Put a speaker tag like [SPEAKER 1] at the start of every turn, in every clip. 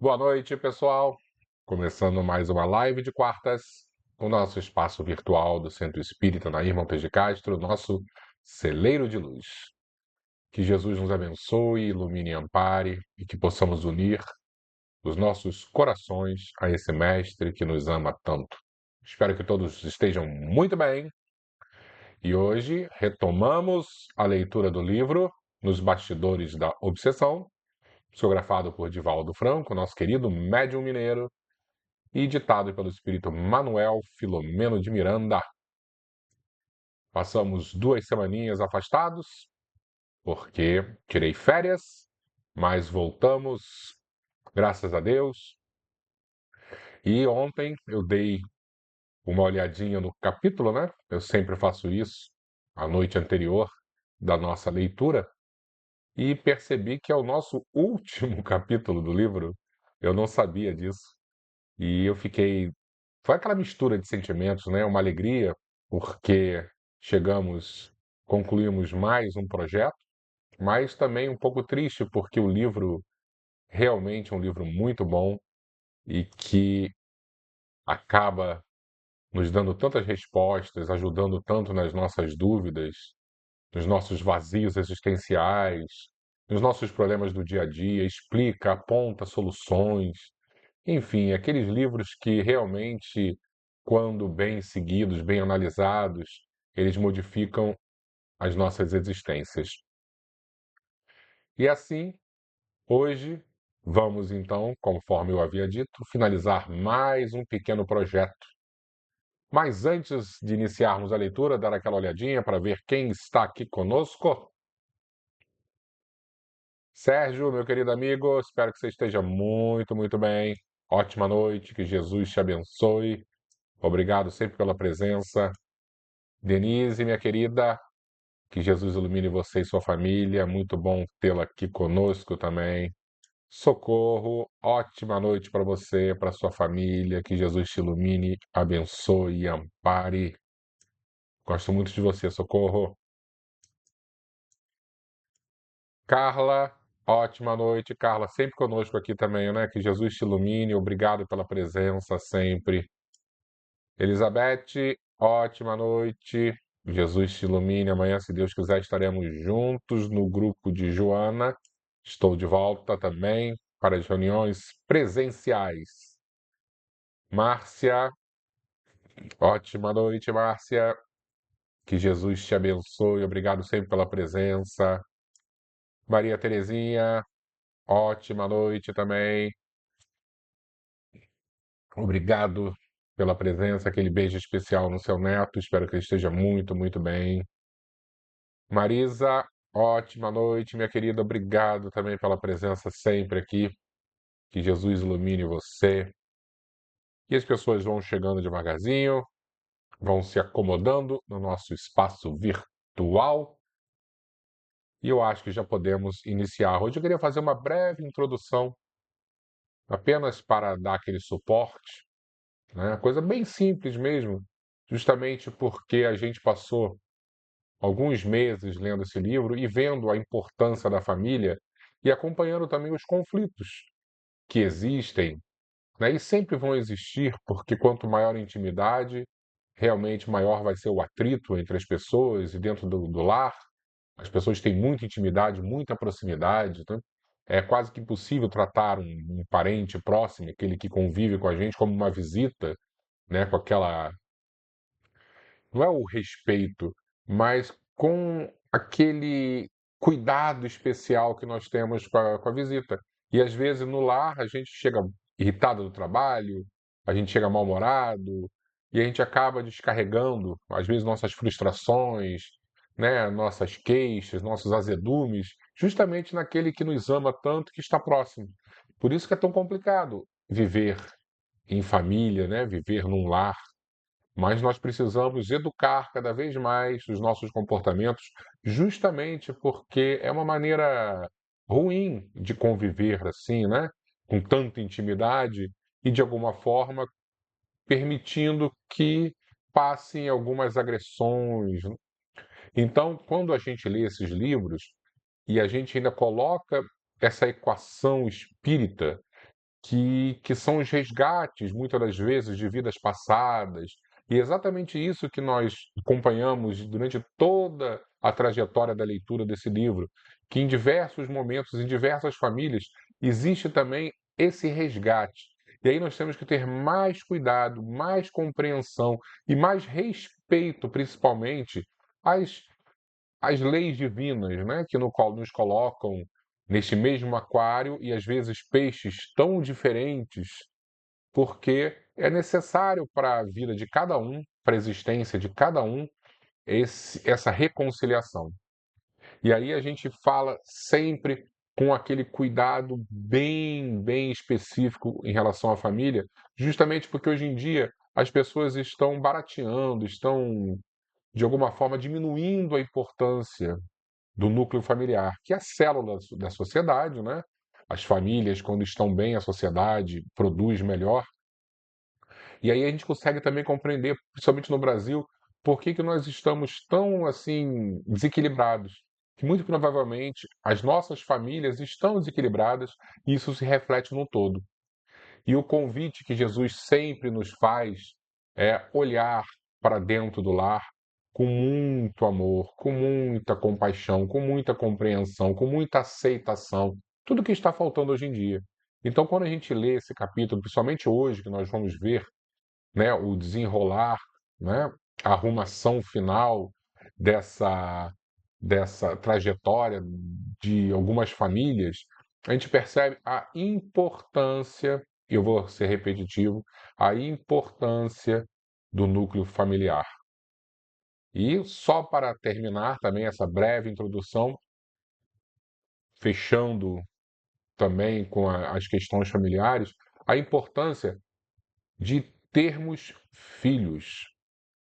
[SPEAKER 1] Boa noite, pessoal. Começando mais uma live de quartas, o nosso espaço virtual do Centro Espírita Nair Montes de Castro, nosso celeiro de luz. Que Jesus nos abençoe, ilumine e ampare e que possamos unir os nossos corações a esse Mestre que nos ama tanto. Espero que todos estejam muito bem e hoje retomamos a leitura do livro Nos Bastidores da Obsessão, psicografado por Divaldo Franco, nosso querido médium mineiro, e ditado pelo espírito Manuel Filomeno de Miranda. Passamos 2 semaninhas afastados, porque tirei férias, mas voltamos, graças a Deus. E ontem eu dei uma olhadinha no capítulo, né? Eu sempre faço isso, a noite anterior da nossa leitura, e percebi que é o nosso último capítulo do livro. Eu não sabia disso. E eu fiquei. Foi aquela mistura de sentimentos, né? Uma alegria, porque concluímos mais um projeto, mas também um pouco triste, porque o livro realmente é um livro muito bom e que acaba nos dando tantas respostas, ajudando tanto nas nossas dúvidas, nos nossos vazios existenciais, nos nossos problemas do dia a dia, explica, aponta soluções. Enfim, aqueles livros que realmente, quando bem seguidos, bem analisados, eles modificam as nossas existências. E assim, hoje, vamos então, conforme eu havia dito, finalizar mais um pequeno projeto. Mas antes de iniciarmos a leitura, dar aquela olhadinha para ver quem está aqui conosco. Sérgio, meu querido amigo, espero que você esteja muito, muito bem. Ótima noite, que Jesus te abençoe. Obrigado sempre pela presença. Denise, minha querida, que Jesus ilumine você e sua família. Muito bom tê-la aqui conosco também. Socorro, ótima noite para você, para sua família. Que Jesus te ilumine, abençoe e ampare. Gosto muito de você, Socorro. Carla, ótima noite, Carla, sempre conosco aqui também, né? Que Jesus te ilumine, obrigado pela presença sempre. Elizabeth, ótima noite. Jesus te ilumine. Amanhã, se Deus quiser, estaremos juntos no grupo de Joana. Estou de volta também para as reuniões presenciais. Márcia, ótima noite, Márcia. Que Jesus te abençoe. Obrigado sempre pela presença. Maria Terezinha, ótima noite também. Obrigado pela presença. Aquele beijo especial no seu neto. Espero que ele esteja muito, muito bem. Marisa, ótima noite, minha querida. Obrigado também pela presença sempre aqui. Que Jesus ilumine você. E as pessoas vão chegando devagarzinho, vão se acomodando no nosso espaço virtual. E eu acho que já podemos iniciar. Hoje eu queria fazer uma breve introdução, apenas para dar aquele suporte, né? Coisa bem simples mesmo, justamente porque a gente passou alguns meses lendo esse livro e vendo a importância da família e acompanhando também os conflitos que existem, né? E sempre vão existir, porque quanto maior a intimidade, realmente maior vai ser o atrito entre as pessoas e dentro do lar. As pessoas têm muita intimidade, muita proximidade, né? É quase que impossível tratar um parente próximo, aquele que convive com a gente, como uma visita, né? Com aquela, não é o respeito, mas com aquele cuidado especial que nós temos com a visita. E às vezes no lar a gente chega irritado do trabalho, a gente chega mal-humorado, e a gente acaba descarregando, às vezes, nossas frustrações, né, nossas queixas, nossos azedumes, justamente naquele que nos ama tanto, que está próximo. Por isso que é tão complicado viver em família, né, viver num lar, mas nós precisamos educar cada vez mais os nossos comportamentos, justamente porque é uma maneira ruim de conviver assim, né? Com tanta intimidade e, de alguma forma, permitindo que passem algumas agressões. Então, quando a gente lê esses livros e a gente ainda coloca essa equação espírita que são os resgates, muitas das vezes, de vidas passadas. E é exatamente isso que nós acompanhamos durante toda a trajetória da leitura desse livro, que em diversos momentos, em diversas famílias, existe também esse resgate. E aí nós temos que ter mais cuidado, mais compreensão e mais respeito, principalmente, às, às leis divinas, né, que nos colocam neste mesmo aquário e às vezes peixes tão diferentes, porque é necessário para a vida de cada um, para a existência de cada um, essa reconciliação. E aí a gente fala sempre com aquele cuidado bem específico em relação à família, justamente porque hoje em dia as pessoas estão barateando, estão de alguma forma diminuindo a importância do núcleo familiar, que é a célula da sociedade, né? As famílias, quando estão bem, a sociedade produz melhor. E aí a gente consegue também compreender, principalmente no Brasil, por que nós estamos tão assim desequilibrados. Que muito provavelmente as nossas famílias estão desequilibradas e isso se reflete no todo. E o convite que Jesus sempre nos faz é olhar para dentro do lar com muito amor, com muita compaixão, com muita compreensão, com muita aceitação, tudo que está faltando hoje em dia. Então, quando a gente lê esse capítulo, principalmente hoje, que nós vamos ver, né, o desenrolar, né, a arrumação final dessa, dessa trajetória de algumas famílias, a gente percebe a importância, e eu vou ser repetitivo, a importância do núcleo familiar. E só para terminar também essa breve introdução, fechando também com as questões familiares, a importância de termos filhos,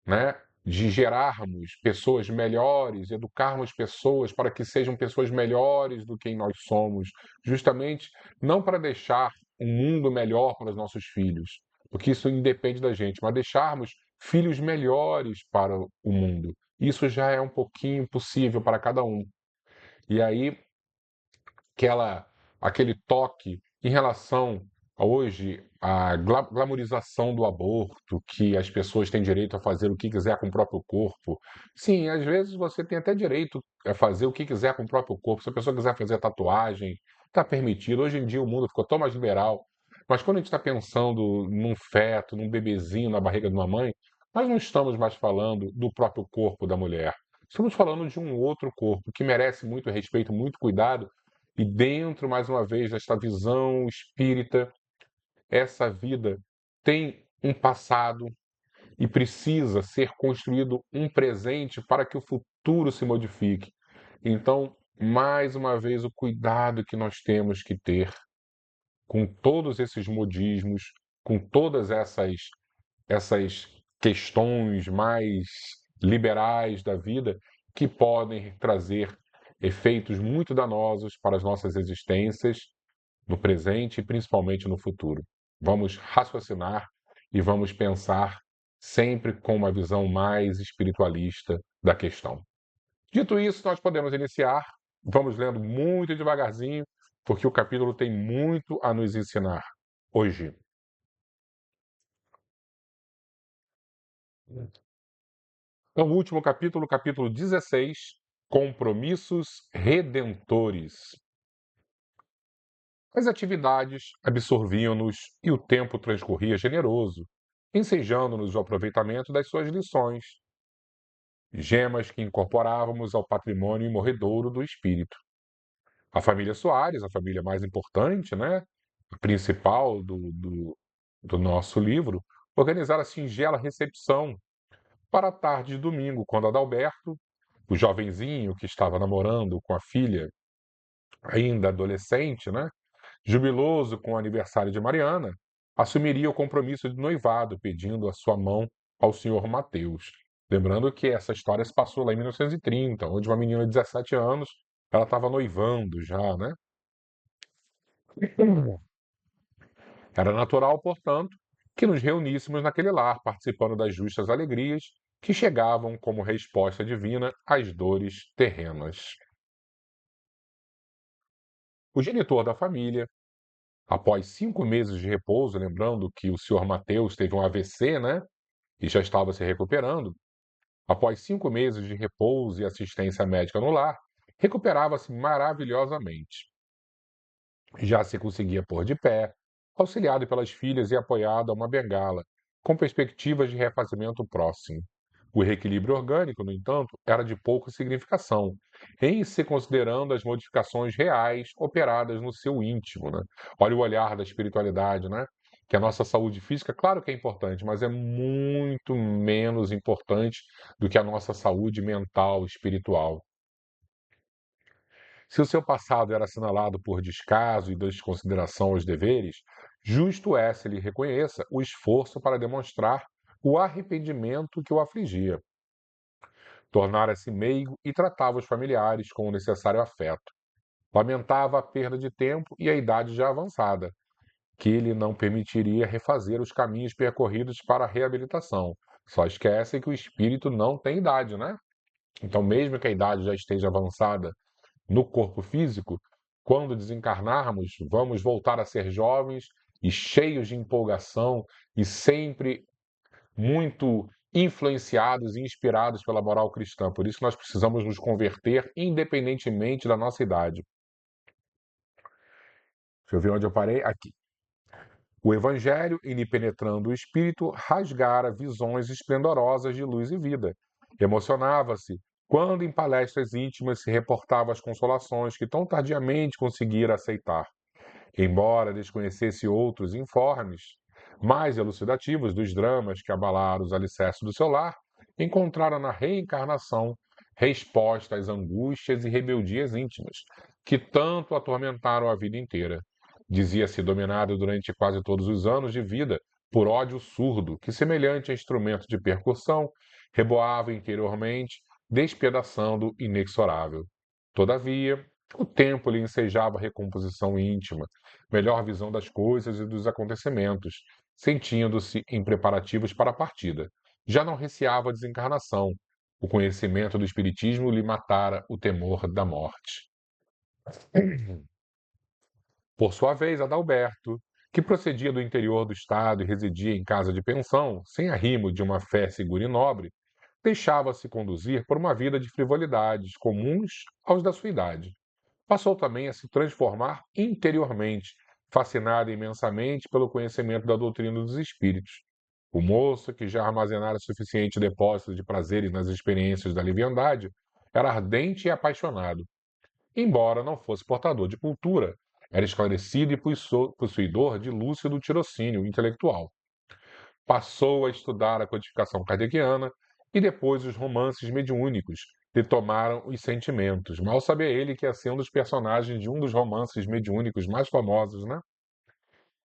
[SPEAKER 1] né? De gerarmos pessoas melhores, educarmos pessoas para que sejam pessoas melhores do que nós somos, justamente não para deixar um mundo melhor para os nossos filhos, porque isso independe da gente, mas deixarmos filhos melhores para o mundo. Isso já é um pouquinho possível para cada um. E aí aquela, aquele toque em relação a hoje a glamorização do aborto, que as pessoas têm direito a fazer o que quiser com o próprio corpo. Sim, às vezes você tem até direito a fazer o que quiser com o próprio corpo. Se a pessoa quiser fazer tatuagem, está permitido. Hoje em dia o mundo ficou tão mais liberal. Mas quando a gente está pensando num feto, num bebezinho na barriga de uma mãe, nós não estamos mais falando do próprio corpo da mulher. Estamos falando de um outro corpo que merece muito respeito, muito cuidado, e dentro, mais uma vez, desta visão espírita, essa vida tem um passado e precisa ser construído um presente para que o futuro se modifique. Então, mais uma vez, o cuidado que nós temos que ter com todos esses modismos, com todas essas questões mais liberais da vida que podem trazer efeitos muito danosos para as nossas existências no presente e principalmente no futuro. Vamos raciocinar e vamos pensar sempre com uma visão mais espiritualista da questão. Dito isso, nós podemos iniciar. Vamos lendo muito devagarzinho, porque o capítulo tem muito a nos ensinar hoje. Então, o último capítulo, capítulo 16, Compromissos Redentores. As atividades absorviam-nos e o tempo transcorria generoso, ensejando-nos o aproveitamento das suas lições, gemas que incorporávamos ao patrimônio imorredouro do espírito. A família Soares, a família mais importante, né, a principal do nosso livro, organizara a singela recepção para a tarde de domingo, quando Adalberto, o jovenzinho que estava namorando com a filha, ainda adolescente, né, jubiloso com o aniversário de Mariana, assumiria o compromisso de noivado, pedindo a sua mão ao senhor Mateus. Lembrando que essa história se passou lá em 1930, onde uma menina de 17 anos ela estava noivando já, né? Era natural, portanto, que nos reuníssemos naquele lar, participando das justas alegrias que chegavam como resposta divina às dores terrenas. O genitor da família, Após 5 meses de repouso, lembrando que o senhor Mateus teve um AVC, né? E já estava se recuperando. Após 5 meses de repouso e assistência médica no lar, recuperava-se maravilhosamente. Já se conseguia pôr de pé, auxiliado pelas filhas e apoiado a uma bengala, com perspectivas de refazimento próximo. O reequilíbrio orgânico, no entanto, era de pouca significação, em se considerando as modificações reais operadas no seu íntimo. Né? Olha o olhar da espiritualidade, né? Que a nossa saúde física, claro que é importante, mas é muito menos importante do que a nossa saúde mental, espiritual. Se o seu passado era assinalado por descaso e desconsideração aos deveres, justo é se lhe reconheça o esforço para demonstrar o arrependimento que o afligia. Tornara-se meigo e tratava os familiares com o necessário afeto. Lamentava a perda de tempo e a idade já avançada, que lhe não permitiria refazer os caminhos percorridos para a reabilitação. Só esquece que o espírito não tem idade, né? Então, mesmo que a idade já esteja avançada no corpo físico, quando desencarnarmos, vamos voltar a ser jovens e cheios de empolgação e sempre muito influenciados e inspirados pela moral cristã. Por isso nós precisamos nos converter independentemente da nossa idade. Deixa eu ver onde eu parei. Aqui. O Evangelho, indo penetrando o espírito, rasgara visões esplendorosas de luz e vida. Emocionava-se quando, em palestras íntimas, se reportava as consolações que tão tardiamente conseguira aceitar. Embora desconhecesse outros informes, mais elucidativos dos dramas que abalaram os alicerces do seu lar, encontrara na reencarnação resposta às angústias e rebeldias íntimas que tanto atormentaram a vida inteira. Dizia-se dominado durante quase todos os anos de vida por ódio surdo, que, semelhante a instrumento de percussão, reboava interiormente, despedaçando o inexorável. Todavia, o tempo lhe ensejava recomposição íntima, melhor visão das coisas e dos acontecimentos, sentindo-se em preparativos para a partida. Já não receava a desencarnação. O conhecimento do Espiritismo lhe matara o temor da morte. Por sua vez, Adalberto, que procedia do interior do estado e residia em casa de pensão, sem arrimo de uma fé segura e nobre, deixava-se conduzir por uma vida de frivolidades comuns aos da sua idade. Passou também a se transformar interiormente, fascinado imensamente pelo conhecimento da doutrina dos espíritos. O moço, que já armazenara suficiente depósito de prazeres nas experiências da leviandade, era ardente e apaixonado. Embora não fosse portador de cultura, era esclarecido e possuidor de lúcido tirocínio intelectual. Passou a estudar a codificação kardeciana e depois os romances mediúnicos lhe tomaram os sentimentos. Mal sabia ele que ia ser um dos personagens de um dos romances mediúnicos mais famosos, né?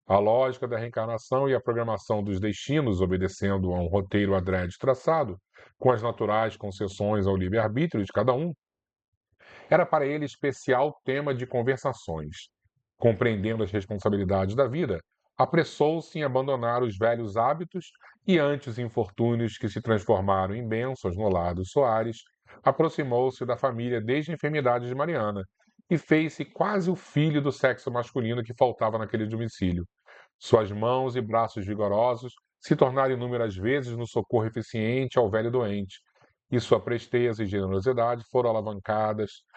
[SPEAKER 1] A lógica da reencarnação e a programação dos destinos, obedecendo a um roteiro adrede traçado, com as naturais concessões ao livre-arbítrio de cada um, era para ele especial tema de conversações. Compreendendo as responsabilidades da vida, apressou-se em abandonar os velhos hábitos e, ante os infortúnios que se transformaram em bênçãos no lar dos Soares, aproximou-se da família desde a enfermidade de Mariana e fez-se quase o filho do sexo masculino que faltava naquele domicílio. Suas mãos e braços vigorosos se tornaram inúmeras vezes no socorro eficiente ao velho doente, e sua presteza e generosidade foram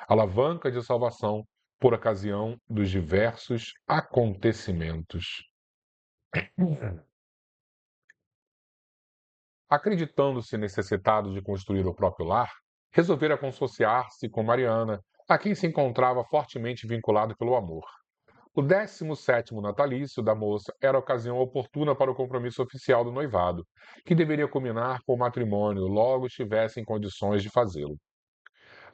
[SPEAKER 1] alavancas de salvação por ocasião dos diversos acontecimentos. Acreditando-se necessitado de construir o próprio lar, resolvera consociar-se com Mariana, a quem se encontrava fortemente vinculado pelo amor. O 17º natalício da moça era a ocasião oportuna para o compromisso oficial do noivado, que deveria culminar com o matrimônio logo estivesse em condições de fazê-lo.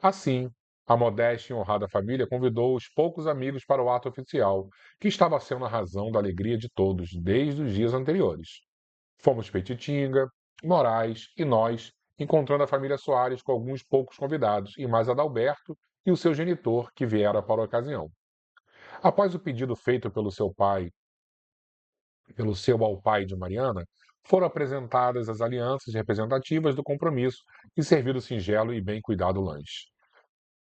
[SPEAKER 1] Assim, a modesta e honrada família convidou os poucos amigos para o ato oficial, que estava sendo a razão da alegria de todos desde os dias anteriores. Fomos Petitinga, Moraes e nós, encontrando a família Soares com alguns poucos convidados, e mais Adalberto e o seu genitor, que viera para a ocasião. Após o pedido feito pelo seu ao pai de Mariana, foram apresentadas as alianças representativas do compromisso e servido singelo e bem cuidado lanche.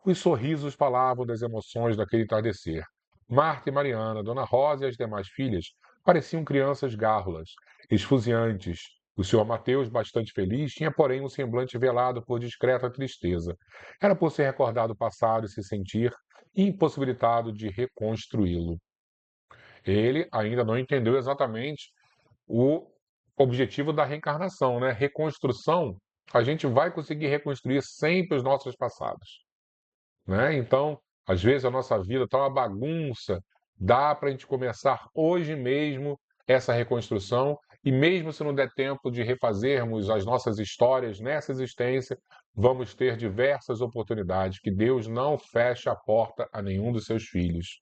[SPEAKER 1] Os sorrisos falavam das emoções daquele entardecer. Marta e Mariana, Dona Rosa e as demais filhas pareciam crianças gárrulas, esfuziantes. O senhor Mateus, bastante feliz, tinha, porém, um semblante velado por discreta tristeza. Era por se recordar do passado e se sentir impossibilitado de reconstruí-lo. Ele ainda não entendeu exatamente o objetivo da reencarnação, né? Reconstrução, a gente vai conseguir reconstruir sempre os nossos passados, né? Então, às vezes a nossa vida está uma bagunça, dá para a gente começar hoje mesmo essa reconstrução, e mesmo se não der tempo de refazermos as nossas histórias nessa existência, vamos ter diversas oportunidades, que Deus não fecha a porta a nenhum dos seus filhos.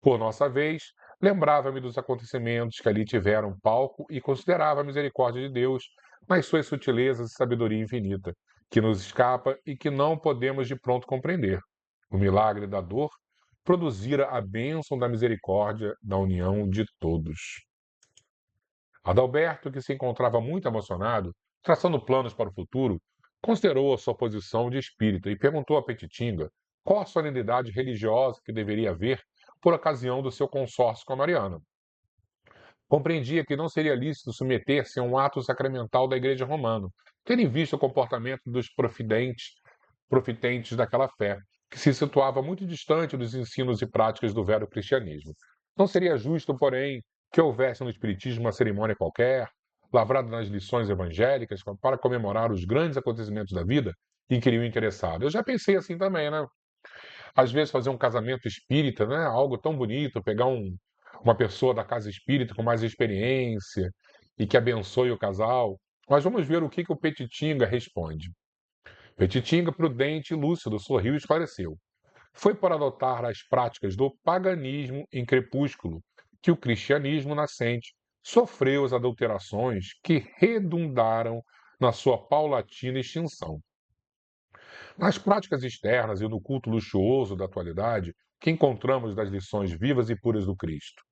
[SPEAKER 1] Por nossa vez, lembrava-me dos acontecimentos que ali tiveram palco e considerava a misericórdia de Deus nas suas sutilezas e sabedoria infinita, que nos escapa e que não podemos de pronto compreender. O milagre da dor produzira a bênção da misericórdia da união de todos. Adalberto, que se encontrava muito emocionado, traçando planos para o futuro, considerou a sua posição de espírita e perguntou a Petitinga qual a solenidade religiosa que deveria haver por ocasião do seu consórcio com a Mariana. Compreendia que não seria lícito submeter-se a um ato sacramental da Igreja Romana, tendo em vista o comportamento dos profitentes daquela fé, que se situava muito distante dos ensinos e práticas do velho cristianismo. Não seria justo, porém, que houvesse no Espiritismo uma cerimônia qualquer, lavrada nas lições evangélicas, para comemorar os grandes acontecimentos da vida, inquiriu o interessado. Eu já pensei assim também, né? Às vezes fazer um casamento espírita, né? Algo tão bonito, pegar uma pessoa da casa espírita com mais experiência e que abençoe o casal. Mas vamos ver o que o Petitinga responde. Petitinga, prudente e lúcido, sorriu e esclareceu. Foi por adotar as práticas do paganismo em crepúsculo que o cristianismo nascente sofreu as adulterações que redundaram na sua paulatina extinção. Nas práticas externas e no culto luxuoso da atualidade, que encontramos das lições vivas e puras do Cristo?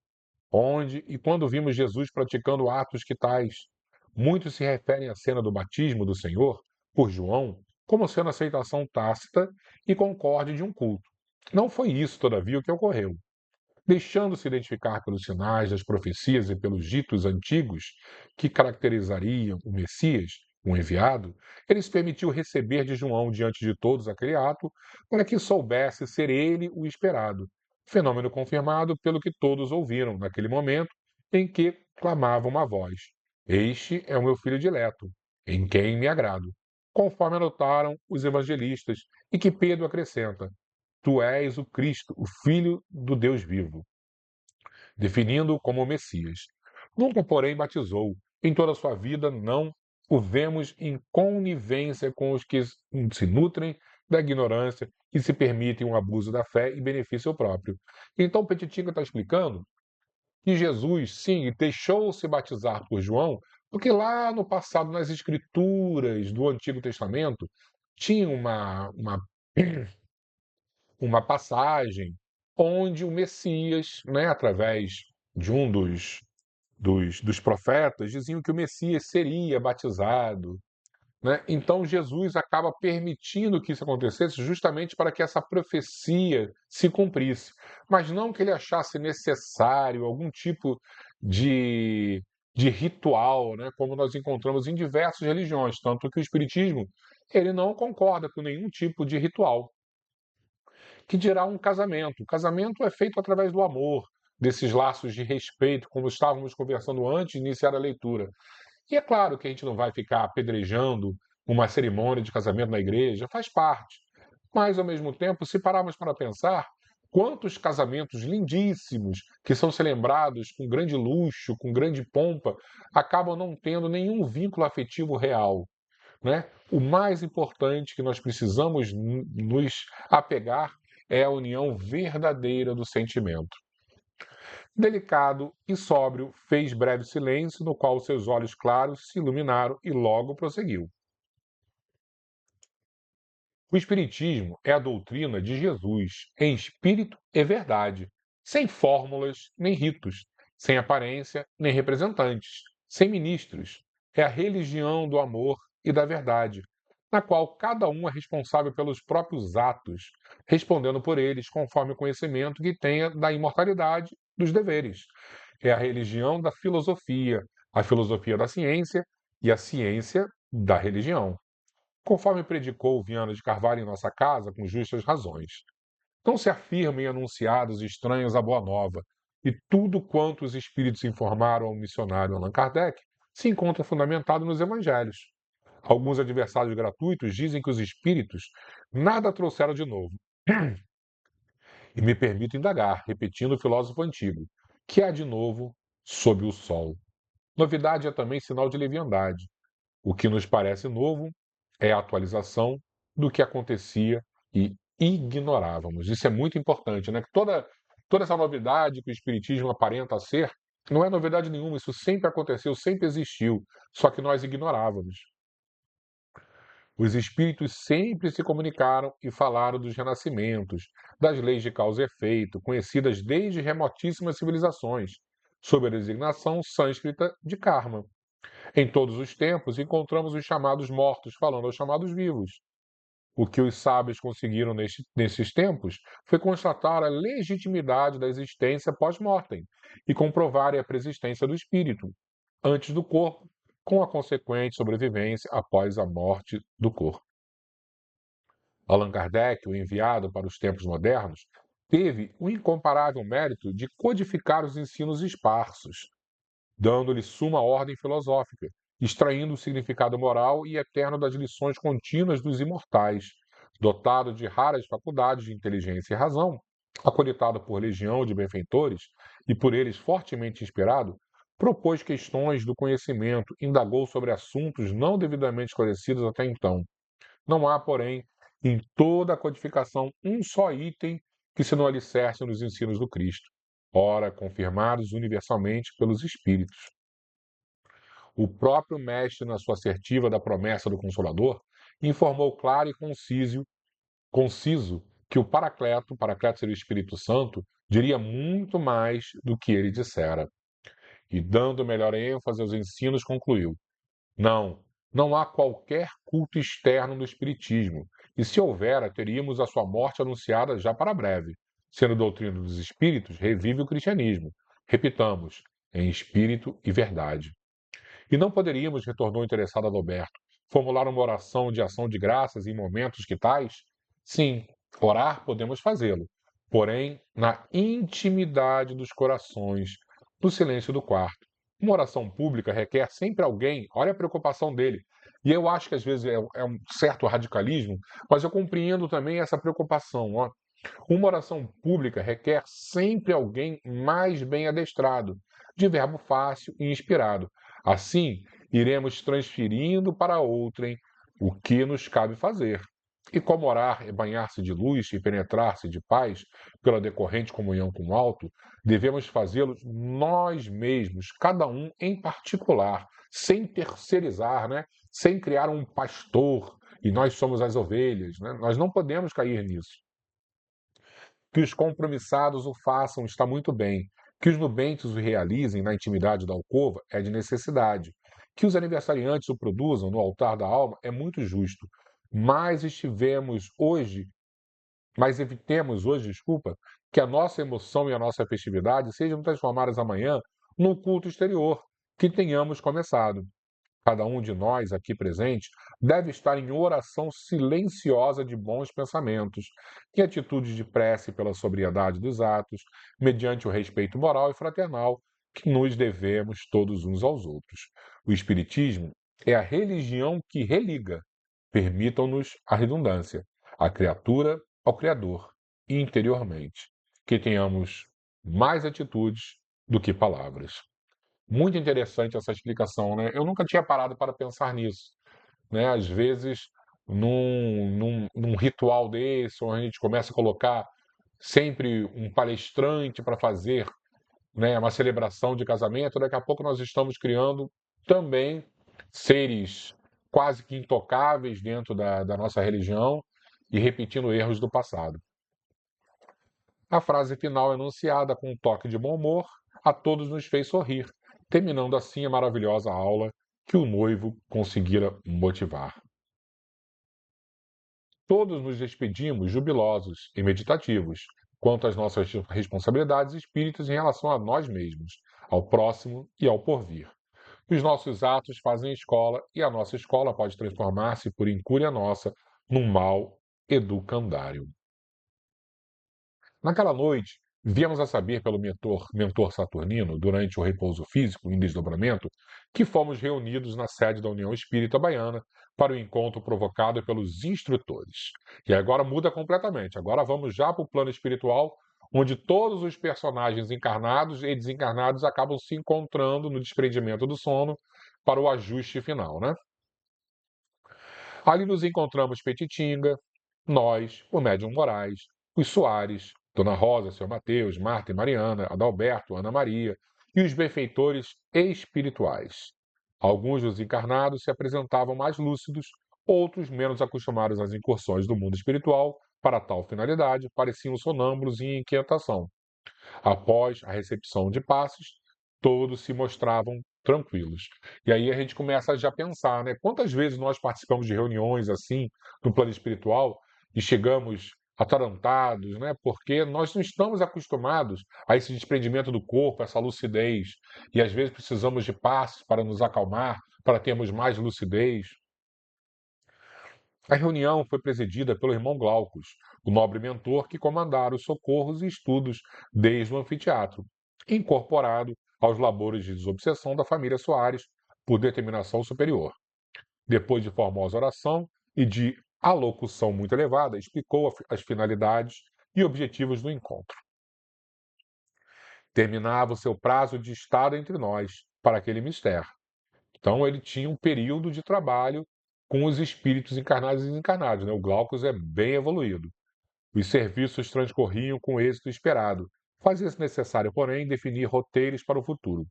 [SPEAKER 1] Onde e quando vimos Jesus praticando atos que tais? Muitos se referem à cena do batismo do Senhor, por João, como sendo aceitação tácita e concorde de um culto. Não foi isso, todavia, o que ocorreu. Deixando-se identificar pelos sinais das profecias e pelos ditos antigos que caracterizariam o Messias, o enviado, ele se permitiu receber de João diante de todos aquele ato, para que soubesse ser ele o esperado. Fenômeno confirmado pelo que todos ouviram naquele momento em que clamava uma voz: Este é o meu filho dileto, em quem me agrado. Conforme anotaram os evangelistas, e que Pedro acrescenta: Tu és o Cristo, o Filho do Deus vivo, definindo-o como o Messias. Nunca, porém, batizou. Em toda a sua vida, não o vemos em conivência com os que se nutrem da ignorância e se permitem um abuso da fé em benefício próprio. Então, Petitinga está explicando que Jesus, sim, deixou-se batizar por João, porque lá no passado, nas escrituras do Antigo Testamento, tinha uma passagem onde o Messias, né, através de um dos profetas, diziam que o Messias seria batizado. Né? Então Jesus acaba permitindo que isso acontecesse justamente para que essa profecia se cumprisse. Mas não que ele achasse necessário algum tipo de, de ritual, né? Como nós encontramos em diversas religiões, tanto que o Espiritismo ele não concorda com nenhum tipo de ritual que dirá um casamento. O casamento é feito através do amor, desses laços de respeito, como estávamos conversando antes de iniciar a leitura. E é claro que a gente não vai ficar apedrejando uma cerimônia de casamento na igreja, faz parte. Mas, ao mesmo tempo, se pararmos para pensar, quantos casamentos lindíssimos que são celebrados com grande luxo, com grande pompa, acabam não tendo nenhum vínculo afetivo real. Né? O mais importante que nós precisamos nos apegar é a união verdadeira do sentimento. Delicado e sóbrio, fez breve silêncio, no qual seus olhos claros se iluminaram e logo prosseguiu. O Espiritismo é a doutrina de Jesus em espírito e verdade, sem fórmulas nem ritos, sem aparência nem representantes, sem ministros. É a religião do amor e da verdade. na qual cada um é responsável pelos próprios atos, respondendo por eles conforme o conhecimento que tenha da imortalidade dos deveres. É a religião da filosofia, a filosofia da ciência e a ciência da religião. Conforme predicou Viana de Carvalho em nossa casa, com justas razões. Não se afirmem enunciados estranhos à Boa Nova, e tudo quanto os espíritos informaram ao missionário Allan Kardec se encontra fundamentado nos evangelhos. Alguns adversários gratuitos dizem que os espíritos nada trouxeram de novo. E me permito indagar, repetindo o filósofo antigo, que há de novo sob o sol. Novidade é também sinal de leviandade. O que nos parece novo é a atualização do que acontecia e ignorávamos. Isso é muito importante, né? Que toda essa novidade que o Espiritismo aparenta ser, não é novidade nenhuma, isso sempre aconteceu, sempre existiu, só que nós ignorávamos. Os espíritos sempre se comunicaram e falaram dos renascimentos, das leis de causa e efeito, conhecidas desde remotíssimas civilizações, sob a designação sânscrita de karma. Em todos os tempos, encontramos os chamados mortos falando aos chamados vivos. O que os sábios conseguiram nesses tempos foi constatar a legitimidade da existência pós-mortem e comprovarem a preexistência do espírito, antes do corpo, com a consequente sobrevivência após a morte do corpo. Allan Kardec, o enviado para os tempos modernos, teve o incomparável mérito de codificar os ensinos esparsos, dando-lhe suma ordem filosófica, extraindo o significado moral e eterno das lições contínuas dos imortais. Dotado de raras faculdades de inteligência e razão, acolitado por legião de benfeitores e por eles fortemente inspirado, propôs questões do conhecimento, indagou sobre assuntos não devidamente esclarecidos até então. Não há, porém, em toda a codificação um só item que se não alicerce nos ensinos do Cristo, ora confirmados universalmente pelos Espíritos. O próprio Mestre, na sua assertiva da promessa do Consolador, informou claro e conciso que o Paracleto seria o Espírito Santo, diria muito mais do que ele dissera. E, dando melhor ênfase aos ensinos, concluiu: não, não há qualquer culto externo no Espiritismo, e se houvera, teríamos a sua morte anunciada já para breve. Sendo doutrina dos Espíritos, revive o cristianismo. Repitamos, em espírito e verdade. E não poderíamos, retornou o interessado Adalberto, formular uma oração de ação de graças em momentos que tais? Sim, orar podemos fazê-lo, porém na intimidade dos corações, no silêncio do quarto. Uma oração pública requer sempre alguém, olha a preocupação dele. E eu acho que às vezes é um certo radicalismo, mas eu compreendo também essa preocupação. Ó. Uma oração pública requer sempre alguém mais bem adestrado, de verbo fácil e inspirado. Assim, iremos transferindo para outrem o que nos cabe fazer. E como orar é banhar-se de luz e penetrar-se de paz pela decorrente comunhão com o alto, devemos fazê-lo nós mesmos, cada um em particular, sem terceirizar, né? Sem criar um pastor e nós somos as ovelhas. Né? Nós não podemos cair nisso. Que os compromissados o façam está muito bem. Que os nubentes o realizem na intimidade da alcova é de necessidade. Que os aniversariantes o produzam no altar da alma é muito justo. Mas evitemos hoje, desculpa, que a nossa emoção e a nossa festividade sejam transformadas amanhã num culto exterior que tenhamos começado. Cada um de nós aqui presente deve estar em oração silenciosa de bons pensamentos, em atitude de prece pela sobriedade dos atos, mediante o respeito moral e fraternal que nos devemos todos uns aos outros. O Espiritismo é a religião que religa, permitam-nos a redundância, a criatura ao Criador, interiormente. Que tenhamos mais atitudes do que palavras. Muito interessante essa explicação, né? Eu nunca tinha parado para pensar nisso, né? Às vezes, num ritual desse, onde a gente começa a colocar sempre um palestrante para fazer, né, uma celebração de casamento, daqui a pouco nós estamos criando também seres quase que intocáveis dentro da nossa religião e repetindo erros do passado. A frase final, enunciada com um toque de bom humor, a todos nos fez sorrir, terminando assim a maravilhosa aula que o noivo conseguira motivar. Todos nos despedimos jubilosos e meditativos quanto às nossas responsabilidades espíritas em relação a nós mesmos, ao próximo e ao porvir. Os nossos atos fazem escola e a nossa escola pode transformar-se, por incúria nossa, num mal educandário. Naquela noite, viemos a saber pelo mentor saturnino, durante o repouso físico em desdobramento, que fomos reunidos na sede da União Espírita Baiana para o encontro provocado pelos instrutores. E agora muda completamente. Agora vamos já para o plano espiritual, onde todos os personagens encarnados e desencarnados acabam se encontrando no desprendimento do sono para o ajuste final, né? Ali nos encontramos Petitinga, nós, o Médium Moraes, os Soares, Dona Rosa, Seu Mateus, Marta e Mariana, Adalberto, Ana Maria e os benfeitores espirituais. Alguns dos encarnados se apresentavam mais lúcidos, outros menos acostumados às incursões do mundo espiritual. Para tal finalidade, pareciam sonâmbulos e em inquietação. Após a recepção de passes, todos se mostravam tranquilos. E aí a gente começa a já pensar, né? Quantas vezes nós participamos de reuniões assim, no plano espiritual, e chegamos atarantados, né? Porque nós não estamos acostumados a esse desprendimento do corpo, essa lucidez. E às vezes precisamos de passes para nos acalmar, para termos mais lucidez. A reunião foi presidida pelo irmão Glaucus, o nobre mentor que comandara os socorros e estudos desde o anfiteatro, incorporado aos labores de desobsessão da família Soares por determinação superior. Depois de formosa oração e de alocução muito elevada, explicou as finalidades e objetivos do encontro. Terminava o seu prazo de estado entre nós para aquele mistério. Então, ele tinha um período de trabalho com os espíritos encarnados e desencarnados, né? O Glaucus é bem evoluído. Os serviços transcorriam com o êxito esperado. Fazia-se necessário, porém, definir roteiros para o futuro.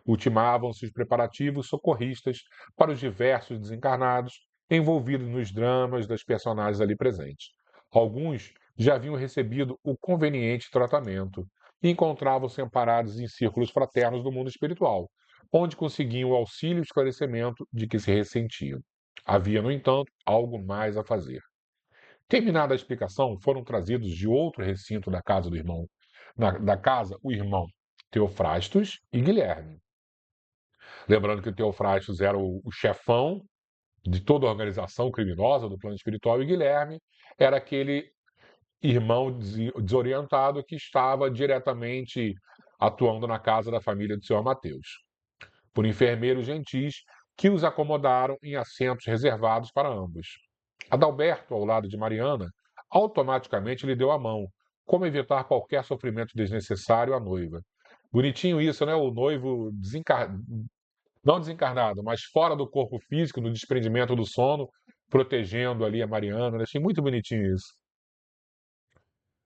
[SPEAKER 1] Ultimavam-se os preparativos socorristas para os diversos desencarnados envolvidos nos dramas das personagens ali presentes. Alguns já haviam recebido o conveniente tratamento e encontravam-se amparados em círculos fraternos do mundo espiritual, onde conseguiam o auxílio e esclarecimento de que se ressentiam. Havia, no entanto, algo mais a fazer. Terminada a explicação, foram trazidos de outro recinto da casa do irmão, da casa, o irmão Teofrastos e Guilherme. Lembrando que o Teofrastos era o chefão de toda a organização criminosa do plano espiritual e Guilherme era aquele irmão desorientado que estava diretamente atuando na casa da família do senhor Mateus, por enfermeiros gentis que os acomodaram em assentos reservados para ambos. Adalberto, ao lado de Mariana, automaticamente lhe deu a mão, como evitar qualquer sofrimento desnecessário à noiva. Bonitinho isso, né? O noivo não desencarnado, mas fora do corpo físico, no desprendimento do sono, protegendo ali a Mariana. Achei muito bonitinho isso.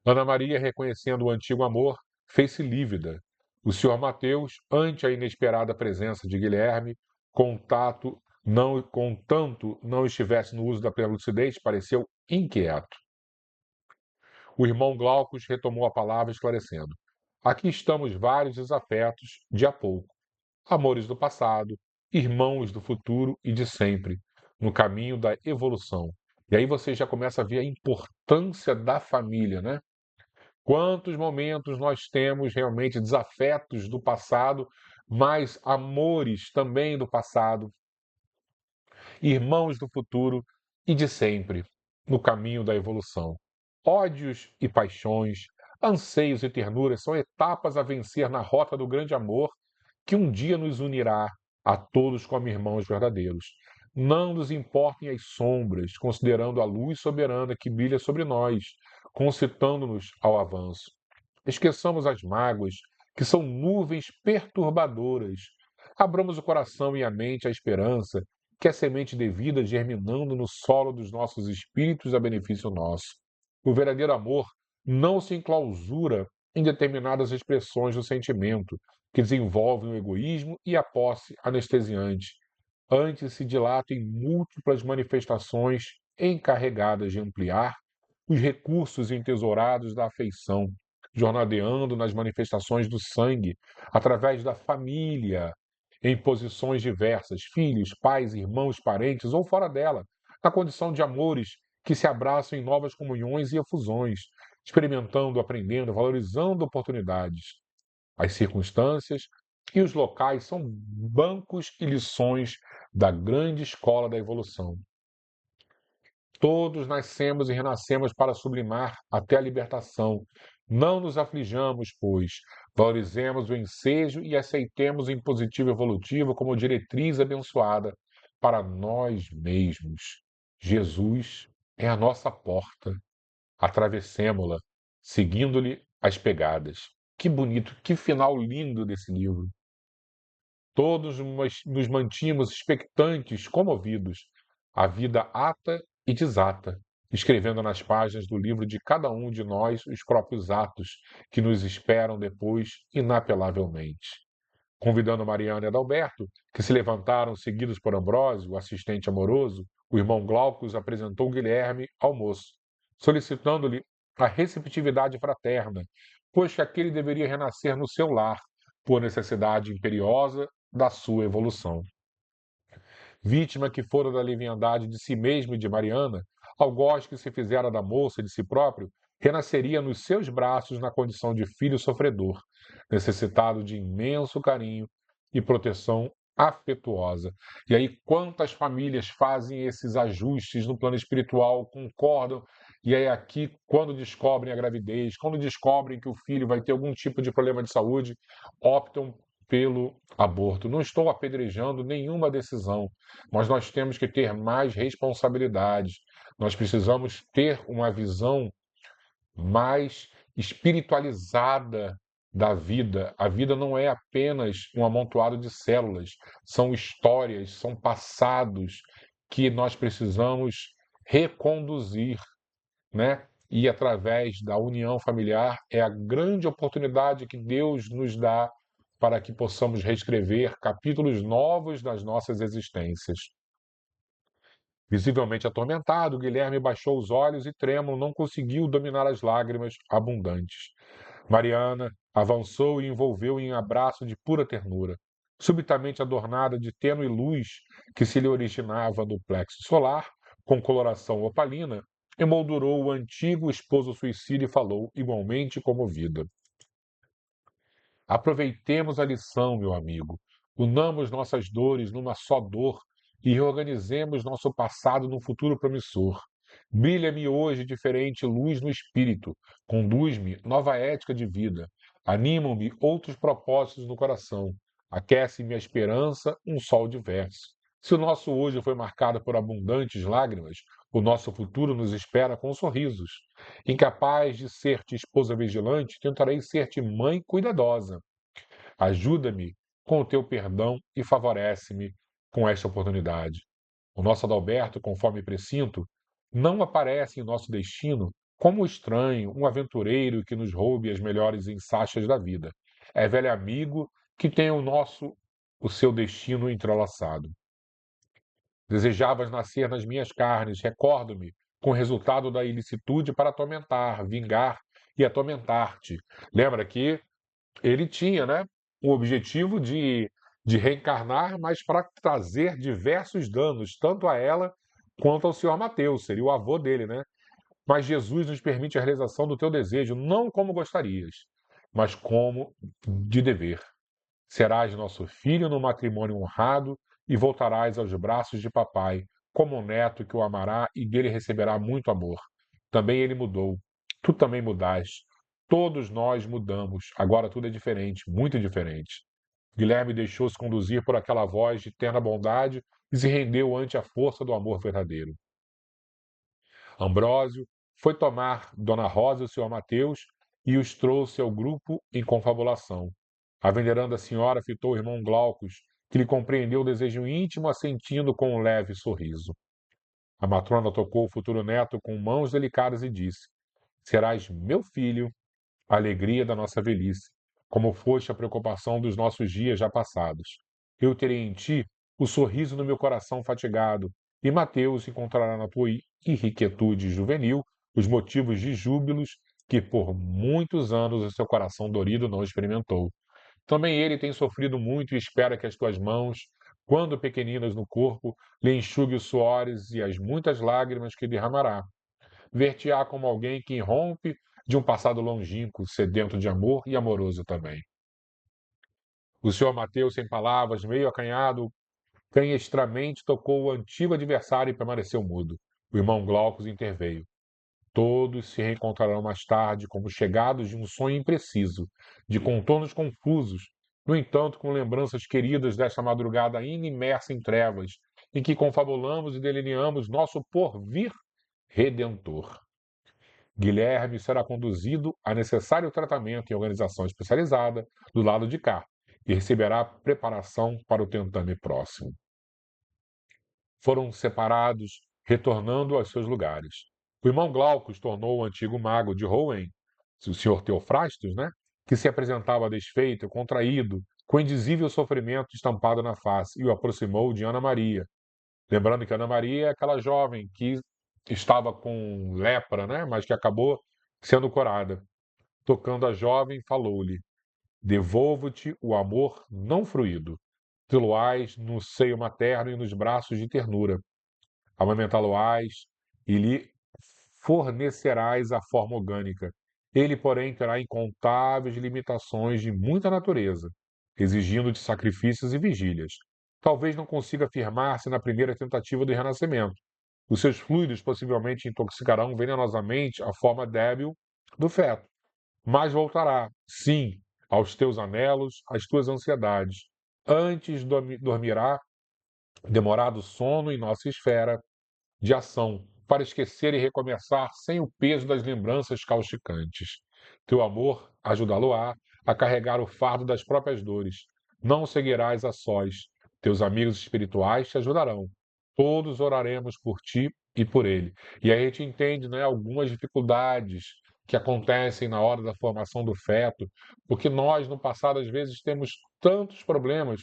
[SPEAKER 1] Ana Maria, reconhecendo o antigo amor, fez-se lívida. O senhor Mateus, ante a inesperada presença de Guilherme, contanto não estivesse no uso da plena lucidez, pareceu inquieto. O irmão Glaucus retomou a palavra, esclarecendo: aqui estamos vários desafetos de há pouco, amores do passado, irmãos do futuro e de sempre, no caminho da evolução. E aí você já começa a ver a importância da família, né? Quantos momentos nós temos realmente desafetos do passado, mas amores também do passado, irmãos do futuro e de sempre, no caminho da evolução. Ódios e paixões, anseios e ternuras são etapas a vencer na rota do grande amor que um dia nos unirá a todos como irmãos verdadeiros. Não nos importem as sombras, considerando a luz soberana que brilha sobre nós, concitando-nos ao avanço. Esqueçamos as mágoas, que são nuvens perturbadoras. Abramos o coração e a mente à esperança, que é a semente devida germinando no solo dos nossos espíritos a benefício nosso. O verdadeiro amor não se enclausura em determinadas expressões do sentimento, que desenvolvem o egoísmo e a posse anestesiante. Antes se dilata em múltiplas manifestações encarregadas de ampliar os recursos entesourados da afeição, jornadeando nas manifestações do sangue, através da família, em posições diversas, filhos, pais, irmãos, parentes ou fora dela, na condição de amores que se abraçam em novas comunhões e efusões, experimentando, aprendendo, valorizando oportunidades. As circunstâncias e os locais são bancos e lições da grande escola da evolução. Todos nascemos e renascemos para sublimar até a libertação. Não nos aflijamos, pois, valorizemos o ensejo e aceitemos o impositivo evolutivo como diretriz abençoada para nós mesmos. Jesus é a nossa porta. Atravessemo-la, seguindo-lhe as pegadas. Que bonito, que final lindo desse livro. Todos nos mantínhamos expectantes, comovidos, a vida ata e desata, escrevendo nas páginas do livro de cada um de nós os próprios atos que nos esperam depois inapelavelmente. Convidando Mariana e Adalberto, que se levantaram seguidos por Ambrósio, o assistente amoroso, o irmão Glauco os apresentou Guilherme ao moço, solicitando-lhe a receptividade fraterna, pois que aquele deveria renascer no seu lar, por necessidade imperiosa da sua evolução. Vítima que fora da leviandade de si mesmo e de Mariana, algoz que se fizera da moça e de si próprio, renasceria nos seus braços na condição de filho sofredor, necessitado de imenso carinho e proteção afetuosa. E aí, quantas famílias fazem esses ajustes no plano espiritual, concordam, e aí aqui, quando descobrem a gravidez, quando descobrem que o filho vai ter algum tipo de problema de saúde, optam pelo aborto. Não estou apedrejando nenhuma decisão, mas nós temos que ter mais responsabilidades. Nós precisamos ter uma visão mais espiritualizada da vida. A vida não é apenas um amontoado de células, são histórias, são passados que nós precisamos reconduzir, né? E através da união familiar é a grande oportunidade que Deus nos dá para que possamos reescrever capítulos novos das nossas existências. Visivelmente atormentado, Guilherme baixou os olhos e, trêmulo, não conseguiu dominar as lágrimas abundantes. Mariana avançou e envolveu em um abraço de pura ternura, subitamente adornada de tênue luz que se lhe originava do plexo solar, com coloração opalina, emoldurou o antigo esposo suicida e falou, igualmente comovida. Aproveitemos a lição, meu amigo. Unamos nossas dores numa só dor e reorganizemos nosso passado num futuro promissor. Brilha-me hoje diferente luz no espírito, conduz-me nova ética de vida, animam-me outros propósitos no coração, aquece-me a esperança um sol diverso. Se o nosso hoje foi marcado por abundantes lágrimas, o nosso futuro nos espera com sorrisos. Incapaz de ser-te esposa vigilante, tentarei ser-te mãe cuidadosa. Ajuda-me com o teu perdão e favorece-me com esta oportunidade. O nosso Adalberto, conforme precinto, não aparece em nosso destino como um estranho, um aventureiro que nos roube as melhores ensachas da vida. É velho amigo que tem o seu destino entrelaçado. Desejavas nascer nas minhas carnes, recordo-me, com o resultado da ilicitude para atormentar, vingar e atormentar-te. Lembra que ele tinha, né, o objetivo de reencarnar, mas para trazer diversos danos, tanto a ela quanto ao senhor Mateus, seria o avô dele, né? Mas Jesus nos permite a realização do teu desejo, não como gostarias, mas como de dever. Serás nosso filho no matrimônio honrado e voltarás aos braços de papai, como um neto que o amará e dele receberá muito amor. Também ele mudou. Tu também mudaste. Todos nós mudamos. Agora tudo é diferente, muito diferente. Guilherme deixou-se conduzir por aquela voz de terna bondade e se rendeu ante a força do amor verdadeiro. Ambrósio foi tomar Dona Rosa e o senhor Mateus e os trouxe ao grupo em confabulação. A veneranda senhora fitou o irmão Glaucus, que lhe compreendeu o desejo íntimo, assentindo com um leve sorriso. A matrona tocou o futuro neto com mãos delicadas e disse: Serás meu filho, a alegria da nossa velhice, como foste a preocupação dos nossos dias já passados. Eu terei em ti o sorriso no meu coração fatigado, e Mateus encontrará na tua irrequietude juvenil os motivos de júbilos que por muitos anos o seu coração dorido não experimentou. Também ele tem sofrido muito e espera que as tuas mãos quando pequeninas no corpo, lhe enxugue os suores e as muitas lágrimas que derramará. Ver-te-á como alguém que irrompe de um passado longínquo, sedento de amor e amoroso também. O senhor Mateus, sem palavras, meio acanhado, canhestramente tocou o antigo adversário e permaneceu mudo. O irmão Glaucus interveio. Todos se reencontrarão mais tarde como chegados de um sonho impreciso, de contornos confusos, no entanto, com lembranças queridas desta madrugada ainda imersa em trevas, em que confabulamos e delineamos nosso porvir redentor. Guilherme será conduzido a necessário tratamento em organização especializada do lado de cá e receberá preparação para o tentame próximo. Foram separados, retornando aos seus lugares. O irmão Glaucus tornou o antigo mago de Rouen, o senhor Teofrastos, né? Que se apresentava desfeito, contraído, com indizível sofrimento estampado na face, e o aproximou de Ana Maria. Lembrando que Ana Maria é aquela jovem que estava com lepra, né? Mas que acabou sendo curada. Tocando a jovem, falou-lhe: Devolvo-te o amor não fruído. Tê-lo-ás no seio materno e nos braços de ternura. Amamentá-lo-ás e lhe fornecerás a forma orgânica. Ele, porém, terá incontáveis limitações de muita natureza, exigindo-te sacrifícios e vigílias. Talvez não consiga firmar-se na primeira tentativa do renascimento. Os seus fluidos possivelmente intoxicarão venenosamente a forma débil do feto, mas voltará, sim, aos teus anelos, às tuas ansiedades. Antes dormirá demorado sono em nossa esfera de ação, para esquecer e recomeçar sem o peso das lembranças causticantes. Teu amor ajudá-lo-á a carregar o fardo das próprias dores. Não o seguirás a sós. Teus amigos espirituais te ajudarão. Todos oraremos por ti e por ele. E aí a gente entende, né, algumas dificuldades que acontecem na hora da formação do feto, porque nós, no passado, às vezes temos tantos problemas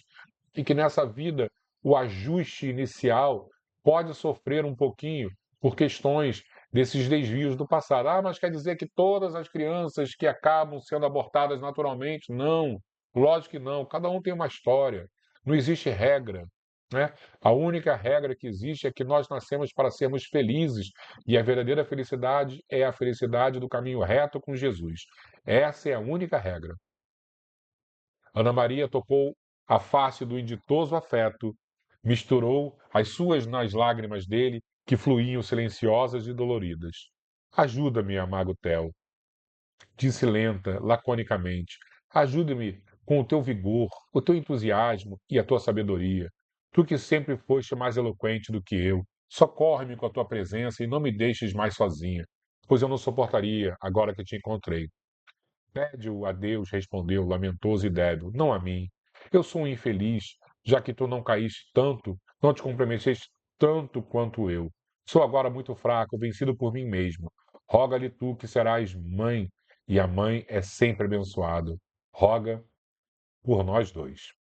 [SPEAKER 1] e que nessa vida o ajuste inicial pode sofrer um pouquinho por questões desses desvios do passado. Ah, mas quer dizer que todas as crianças que acabam sendo abortadas naturalmente? Não, lógico que não. Cada um tem uma história. Não existe regra. Né? A única regra que existe é que nós nascemos para sermos felizes e a verdadeira felicidade é a felicidade do caminho reto com Jesus. Essa é a única regra. Ana Maria tocou a face do inditoso afeto, misturou as suas nas lágrimas dele, que fluíam silenciosas e doloridas. Ajuda-me, amago Theo, disse lenta, laconicamente. Ajuda-me com o teu vigor, o teu entusiasmo e a tua sabedoria. Tu que sempre foste mais eloquente do que eu, socorre-me com a tua presença e não me deixes mais sozinha, pois eu não suportaria agora que te encontrei. Pede-o a Deus, respondeu, lamentoso e débil, não a mim. Eu sou um infeliz, já que tu não caíste tanto, não te comprometeste tanto quanto eu. Sou agora muito fraco, vencido por mim mesmo. Roga-lhe tu que serás mãe, e a mãe é sempre abençoada. Roga por nós dois.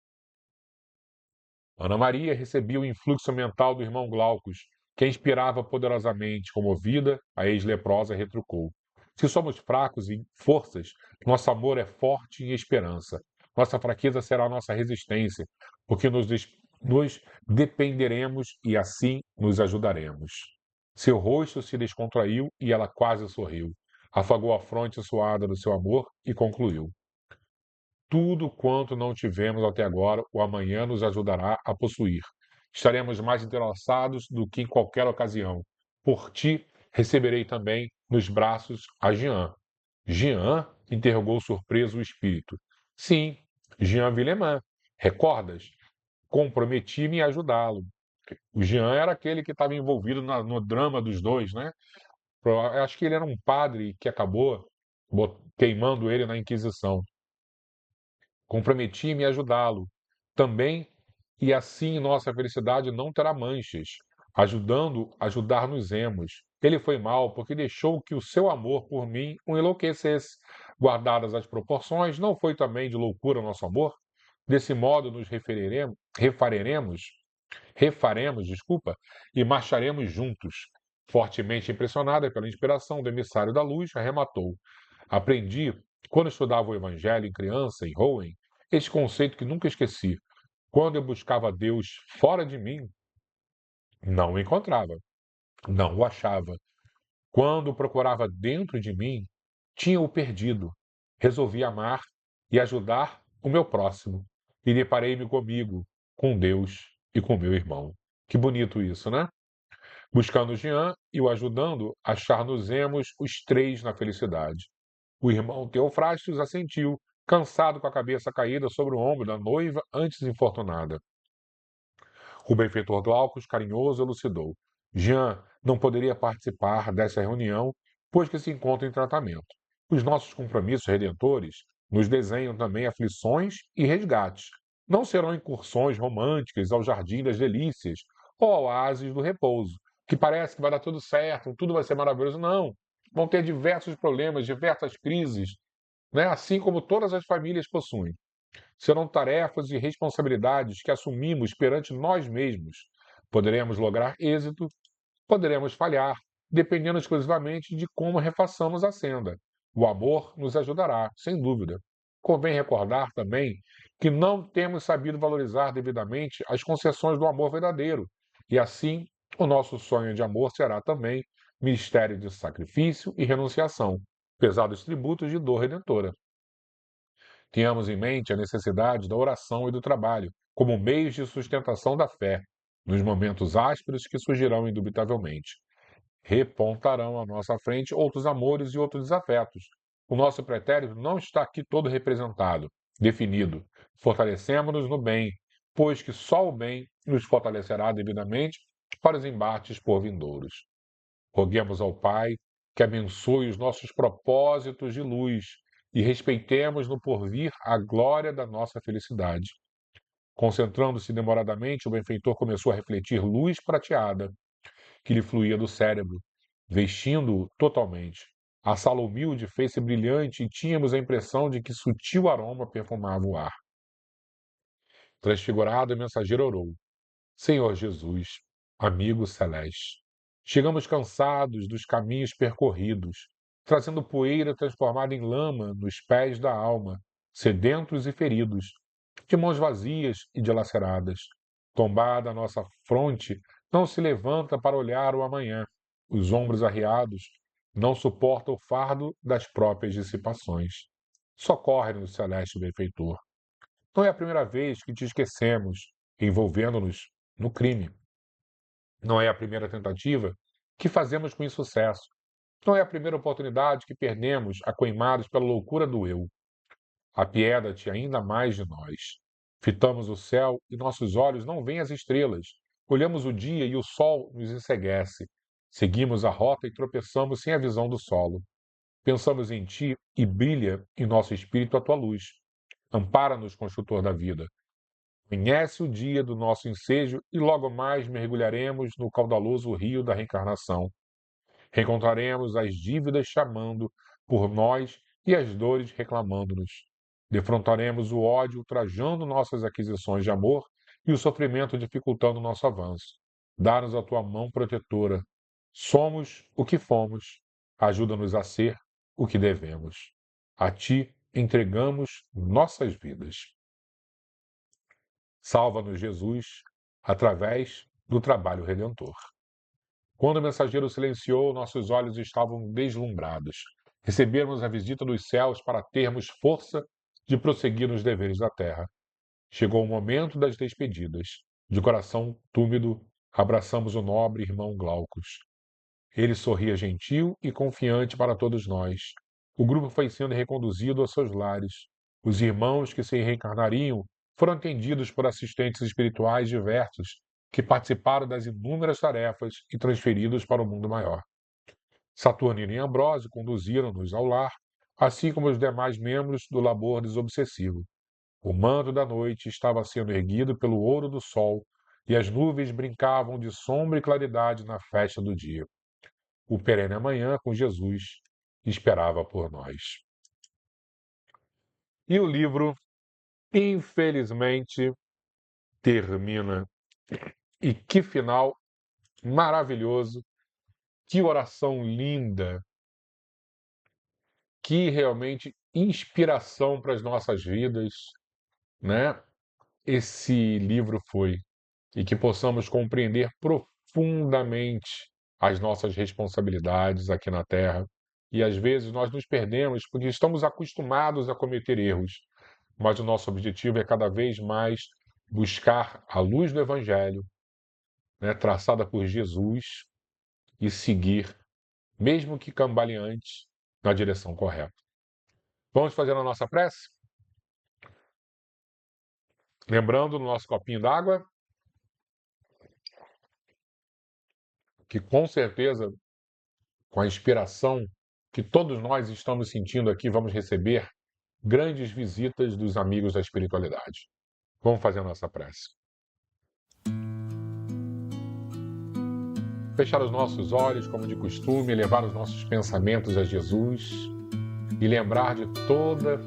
[SPEAKER 1] Ana Maria recebia o influxo mental do irmão Glaucus, que a inspirava poderosamente. Comovida, a ex-leprosa retrucou: Se somos fracos em forças, nosso amor é forte em esperança. Nossa fraqueza será nossa resistência, porque nos dependeremos e assim nos ajudaremos. Seu rosto se descontraiu e ela quase sorriu. Afagou a fronte suada do seu amor e concluiu: Tudo quanto não tivemos até agora, o amanhã nos ajudará a possuir. Estaremos mais entrelaçados do que em qualquer ocasião. Por ti, receberei também nos braços a Jean. Jean? Interrogou surpreso o espírito. Sim, Jean Villemin. Recordas? Comprometi-me a ajudá-lo. O Jean era aquele que estava envolvido no drama dos dois, né? Eu acho que ele era um padre que acabou queimando ele na Inquisição. Comprometi-me a ajudá-lo também, e assim nossa felicidade não terá manchas. Ajudando, ajudar-nos-emos. Ele foi mal porque deixou que o seu amor por mim o enlouquecesse. Guardadas as proporções, não foi também de loucura nosso amor? Desse modo nos refaremos, desculpa, e marcharemos juntos. Fortemente impressionada pela inspiração do emissário da luz, arrematou. Aprendi, quando estudava o Evangelho em criança, em Rouen, este conceito que nunca esqueci. Quando eu buscava Deus fora de mim, não o encontrava, não o achava. Quando o procurava dentro de mim, tinha-o perdido. Resolvi amar e ajudar o meu próximo. E deparei-me comigo, com Deus e com meu irmão. Que bonito isso, né? Buscando Jean e o ajudando, achar-nos-emos os três na felicidade. O irmão Teofrastos assentiu, cansado com a cabeça caída sobre o ombro da noiva antes infortunada. O benfeitor Glaucus, carinhoso, elucidou. Jean não poderia participar dessa reunião, pois que se encontra em tratamento. Os nossos compromissos redentores nos desenham também aflições e resgates. Não serão incursões românticas ao jardim das delícias ou ao oásis do repouso, que parece que vai dar tudo certo, tudo vai ser maravilhoso. Não. Vão ter diversos problemas, diversas crises, né? Assim como todas as famílias possuem. Serão tarefas e responsabilidades que assumimos perante nós mesmos. Poderemos lograr êxito, poderemos falhar, dependendo exclusivamente de como refaçamos a senda. O amor nos ajudará, sem dúvida. Convém recordar também que não temos sabido valorizar devidamente as concessões do amor verdadeiro, e assim o nosso sonho de amor será também mistério de sacrifício e renunciação, pesados tributos de dor redentora. Tenhamos em mente a necessidade da oração e do trabalho como meios de sustentação da fé, nos momentos ásperos que surgirão indubitavelmente. Repontarão à nossa frente outros amores e outros desafetos. O nosso pretérito não está aqui todo representado, definido. Fortalecemos-nos no bem, pois que só o bem nos fortalecerá devidamente para os embates por vindouros. Roguemos ao Pai que abençoe os nossos propósitos de luz e respeitemos no porvir a glória da nossa felicidade. Concentrando-se demoradamente, o benfeitor começou a refletir luz prateada que lhe fluía do cérebro, vestindo-o totalmente. A sala humilde fez-se brilhante e tínhamos a impressão de que sutil aroma perfumava o ar. Transfigurado, o mensageiro orou: Senhor Jesus, amigo celeste, chegamos cansados dos caminhos percorridos, trazendo poeira transformada em lama nos pés da alma, sedentos e feridos, de mãos vazias e dilaceradas. Tombada a nossa fronte, não se levanta para olhar o amanhã. Os ombros arriados não suportam o fardo das próprias dissipações. Socorre-nos, celeste benfeitor. Não é a primeira vez que te esquecemos, envolvendo-nos no crime. Não é a primeira tentativa que fazemos com insucesso. Não é a primeira oportunidade que perdemos, acoimados pela loucura do eu. Apieda-te ainda mais de nós. Fitamos o céu e nossos olhos não veem as estrelas. Olhamos o dia e o sol nos enseguece. Seguimos a rota e tropeçamos sem a visão do solo. Pensamos em ti e brilha em nosso espírito a tua luz. Ampara-nos, construtor da vida. Conhece o dia do nosso ensejo e logo mais mergulharemos no caudaloso rio da reencarnação. Reencontraremos as dívidas chamando por nós e as dores reclamando-nos. Defrontaremos o ódio ultrajando nossas aquisições de amor e o sofrimento dificultando nosso avanço. Dá-nos a tua mão protetora. Somos o que fomos. Ajuda-nos a ser o que devemos. A ti entregamos nossas vidas. Salva-nos, Jesus, através do trabalho redentor. Quando o mensageiro silenciou, nossos olhos estavam deslumbrados. Recebemos a visita dos céus para termos força de prosseguir nos deveres da terra. Chegou o momento das despedidas. De coração túmido, abraçamos o nobre irmão Glaucus. Ele sorria gentil e confiante para todos nós. O grupo foi sendo reconduzido aos seus lares. Os irmãos que se reencarnariam foram atendidos por assistentes espirituais diversos que participaram das inúmeras tarefas e transferidos para o mundo maior. Saturnino e Ambrósio conduziram-nos ao lar, assim como os demais membros do labor desobsessivo. O manto da noite estava sendo erguido pelo ouro do sol e as nuvens brincavam de sombra e claridade na festa do dia. O perene amanhã com Jesus esperava por nós. E o livro, infelizmente, termina. E que final maravilhoso, que oração linda, que realmente inspiração para as nossas vidas, né? esse livro foi e que possamos compreender profundamente as nossas responsabilidades aqui na Terra. E às vezes nós nos perdemos porque estamos acostumados a cometer erros, mas o nosso objetivo é cada vez mais buscar a luz do Evangelho, né, traçada por Jesus, e seguir, mesmo que cambaleante, na direção correta. Vamos fazer a nossa prece? Lembrando no nosso copinho d'água que, com certeza, com a inspiração que todos nós estamos sentindo aqui, vamos receber grandes visitas dos amigos da espiritualidade. Vamos fazer a nossa prece. Fechar os nossos olhos, como de costume, elevar os nossos pensamentos a Jesus e lembrar de toda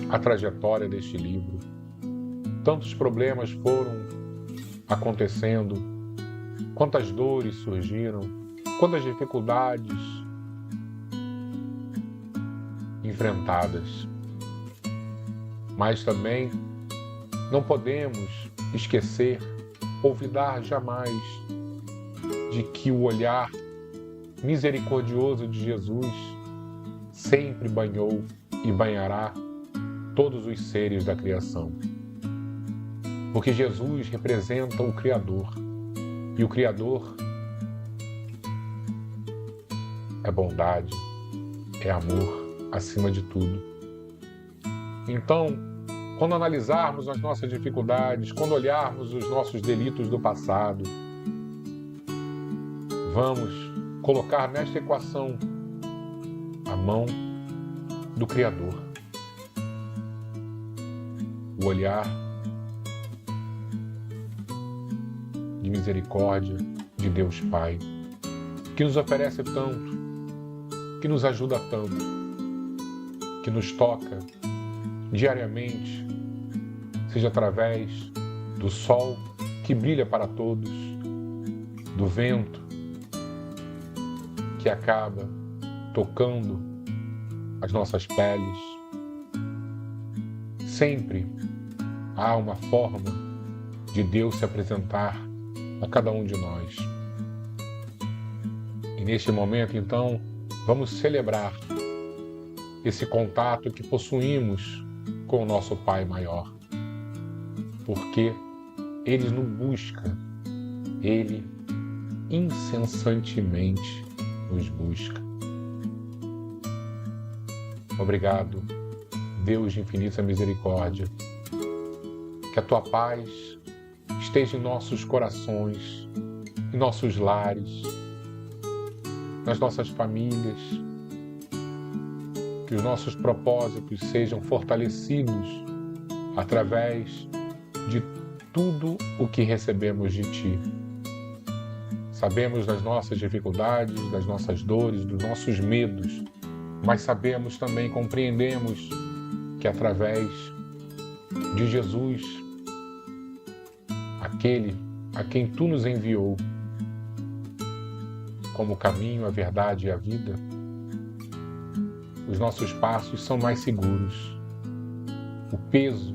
[SPEAKER 1] a trajetória deste livro. Tantos problemas foram acontecendo, quantas dores surgiram, quantas dificuldades enfrentadas. Mas também não podemos esquecer, olvidar jamais de que o olhar misericordioso de Jesus sempre banhou e banhará todos os seres da criação. Porque Jesus representa o Criador, e o Criador é bondade, é amor acima de tudo. Então, quando analisarmos as nossas dificuldades, quando olharmos os nossos delitos do passado, vamos colocar nesta equação a mão do Criador. O olhar de misericórdia de Deus Pai, que nos oferece tanto, que nos ajuda tanto, que nos toca diariamente, seja através do sol que brilha para todos, do vento que acaba tocando as nossas peles. Sempre há uma forma de Deus se apresentar a cada um de nós. E neste momento, então, vamos celebrar esse contato que possuímos com o nosso Pai maior, porque Ele nos busca, Ele incessantemente nos busca. Obrigado, Deus de infinita misericórdia, que a Tua paz esteja em nossos corações, em nossos lares, nas nossas famílias, que os nossos propósitos sejam fortalecidos através de tudo o que recebemos de Ti. Sabemos das nossas dificuldades, das nossas dores, dos nossos medos, mas sabemos também, compreendemos que através de Jesus, aquele a quem Tu nos enviou, como o caminho, a verdade e a vida, os nossos passos são mais seguros. O peso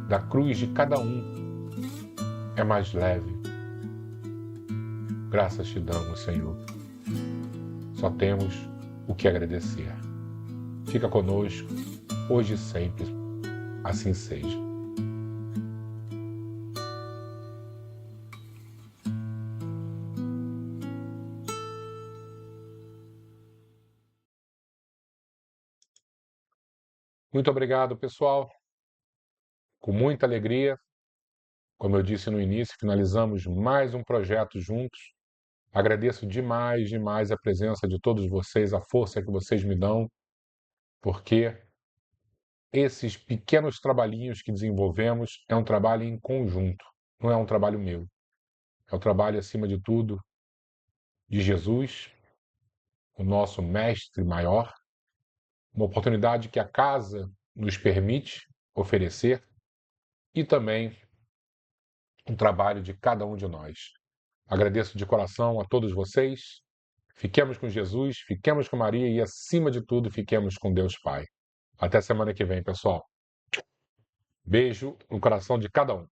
[SPEAKER 1] da cruz de cada um é mais leve. Graças Te damos, Senhor. Só temos o que agradecer. Fica conosco, hoje e sempre. Assim seja. Muito obrigado, pessoal. Com muita alegria, como eu disse no início, finalizamos mais um projeto juntos. Agradeço demais, demais a presença de todos vocês, a força que vocês me dão, porque esses pequenos trabalhinhos que desenvolvemos é um trabalho em conjunto, não é um trabalho meu. É o trabalho, acima de tudo, de Jesus, o nosso mestre maior, uma oportunidade que a casa nos permite oferecer e também um trabalho de cada um de nós. Agradeço de coração a todos vocês. Fiquemos com Jesus, fiquemos com Maria e, acima de tudo, fiquemos com Deus Pai. Até semana que vem, pessoal. Beijo no coração de cada um.